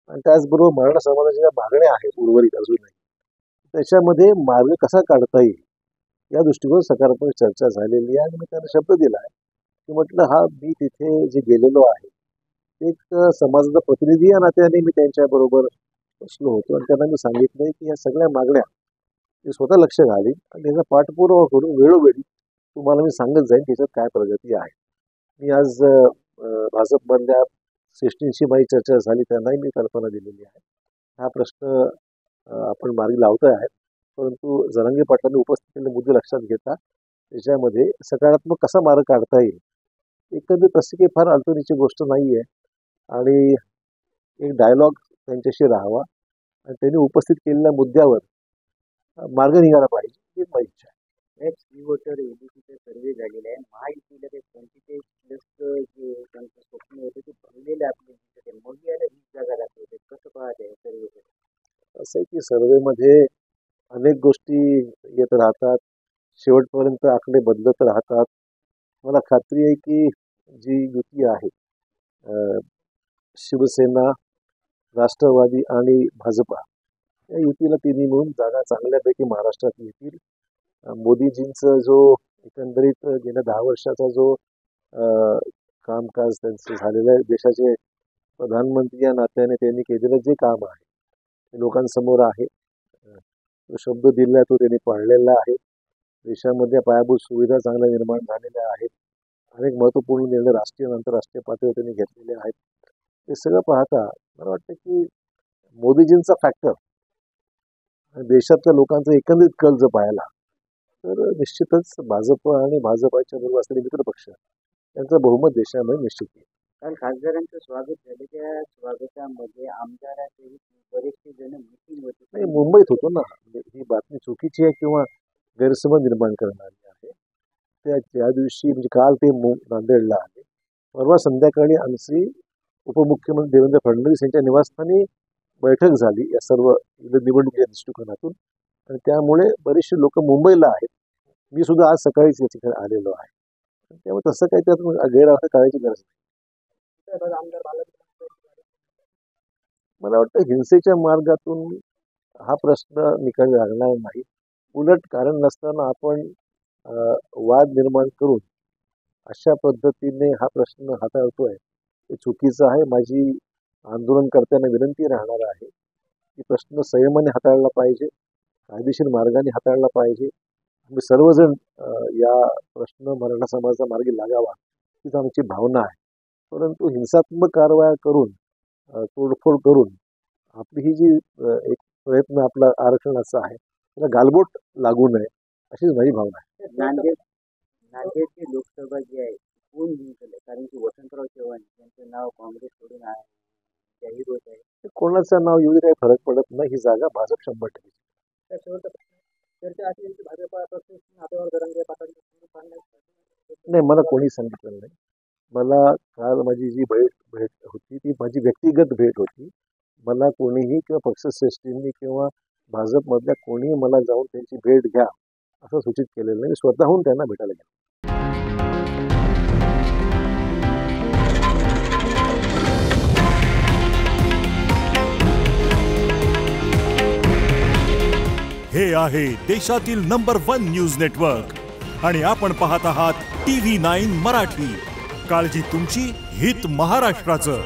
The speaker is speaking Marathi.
आणि त्याचबरोबर मराठा समाजाच्या ज्या मागण्या आहेत उर्वरित अजूनही, त्याच्यामध्ये मार्ग कसा काढता येईल या दृष्टीकोन सकारात्मक चर्चा झालेली आहे. आणि मी त्यांना शब्द दिला आहे की म्हटलं मी तिथे जे गेलेलो आहे एक समाजाचा प्रतिनिधी या नात्याने मी त्यांच्याबरोबर बसलो होतो आणि त्यांना मी सांगितलंय की या सगळ्या मागण्या मी स्वतः लक्ष घालीन आणि त्याचा पाठपुरावा करून वेळोवेळी तुम्हाला मी सांगत जाईन त्याच्यात काय प्रगती आहे. मी आज भाजपमधल्या श्रेष्ठींशी माझी चर्चा झाली, त्यांनाही मी कल्पना दिलेली आहे. हा प्रश्न आपण मार्गी लावतोय आहेत, परंतु जरांगे पाटलांनी उपस्थित केलेले मुद्दे लक्षात घेता त्याच्यामध्ये सकारात्मक कसा मार्ग काढता येईल. एकंदरीत तशी काही फार अडचणीची गोष्ट नाही आहे आणि एक डायलॉग त्यांच्याशी राहावा आणि त्यांनी उपस्थित केलेल्या मुद्द्यावर मार्ग निघाला पाहिजे ही माझी इच्छा आहे. वोटर एबीसीचे सर्वे झालेले आहे. महायुतीला ते 45 प्लस जे त्यांचं स्वप्न होतं ते भरलेलं आपले मोदी याला 20 जागा दाखवते. कसं पाहत आहे सर्वे? असं आहे की सर्वेमध्ये अनेक गोष्टी येत राहतात, शेवटपर्यंत आकडे बदलत राहतात. मला खात्री आहे की जी युती आहे शिवसेना, राष्ट्रवादी आणि भाजपा या युतीला तिन्ही मिळून जागा चांगल्यापैकी महाराष्ट्रात येतील. मोदीजींचं जो एकंदरीत गेल्या 10 वर्षाचा जो कामकाज त्यांचं झालेलं आहे, देशाचे प्रधानमंत्री या नात्याने त्यांनी केलेलं जे काम आहे ते लोकांसमोर आहे. तो शब्द दिला तो त्यांनी पाळलेला आहे. देशामध्ये पायाभूत सुविधा चांगल्या निर्माण झालेल्या आहेत. अनेक महत्त्वपूर्ण निर्णय राष्ट्रीय आणि आंतरराष्ट्रीय पातळीवर त्यांनी घेतलेले आहेत. हे सगळं पाहता मला वाटतं की मोदीजींचा फॅक्टर आणि देशातल्या लोकांचा एकंदरीत कल जर पाहिला तर निश्चितच भाजप आणि भाजपाच्या बरोबर असलेले मित्र पक्ष यांचं बहुमत देशामध्ये निश्चित आहे. काल खासदारांचं स्वागत झालं. त्या स्वागतामध्ये आमदारांचे बरेचसे जण मिटिंग होते. नाही, मुंबईत होतो ना. ही बातमी चुकीची आहे किंवा गैरसमज निर्माण करणारी आहे. त्या दिवशी म्हणजे काल ते नांदेडला आले. परवा संध्याकाळी आमची उपमुख्यमंत्री देवेंद्र फडणवीस यांच्या निवासस्थानी बैठक झाली या सर्व निवडणुकीच्या दृष्टिकोनातून आणि त्यामुळे बरेचसे लोक मुंबईला आहेत. मी सुद्धा आज सकाळीच या ठिकाणी आलेलो आहे. त्यामुळे तसं काही त्यात गैरअर्थ करायची गरज नाही. मला वाटतं हिंसेच्या मार्गातून हा प्रश्न निकाली लागणार नाही. उलट कारण नसताना आपण वाद निर्माण करून अशा पद्धतीने हा प्रश्न हाताळतोय हे चुकीचं आहे. माझी आंदोलनकर्त्यांना विनंती राहणार आहे की प्रश्न संयमाने हाताळला पाहिजे, कायदेशीर मार्गाने हाताळला पाहिजे. आम्ही सर्वजण या प्रश्न मराठा समाजाचा मार्गी लागावा हीच आमची भावना आहे. परंतु हिंसात्मक कारवाया करून तोडफोड करून आपली ही जी एक प्रयत्न आपला आरक्षणाचा आहे त्याला गालबोट लागू नये अशीच माझी भावना आहे. नांदेडची लोकसभा जी आहे कोण जिंकलं? कारण की वसंतराव चव्हाण यांचं नाव काँग्रेस सोडून जाहीर होत आहे. कोणाचं नाव येऊ दे काही फरक पडत नाही. ही जागा भाजप 100%. नाही, मला कोणी सांगितलं नाही. मला काल माझी जी भेट होती ती माझी व्यक्तिगत भेट होती. मला कोणीही किंवा पक्षश्रेष्ठींनी किंवा भाजपमधल्या कोणीही मला जाऊन त्यांची भेट घ्या असं सूचित केलेलं नाही. मी स्वतःहून त्यांना भेटायला गेलो. हे आहे देशातील नंबर 1 न्यूज नेटवर्क आणि आपण पाहत आहात TV9 मराठी. काळजी तुमची, हित महाराष्ट्राचं.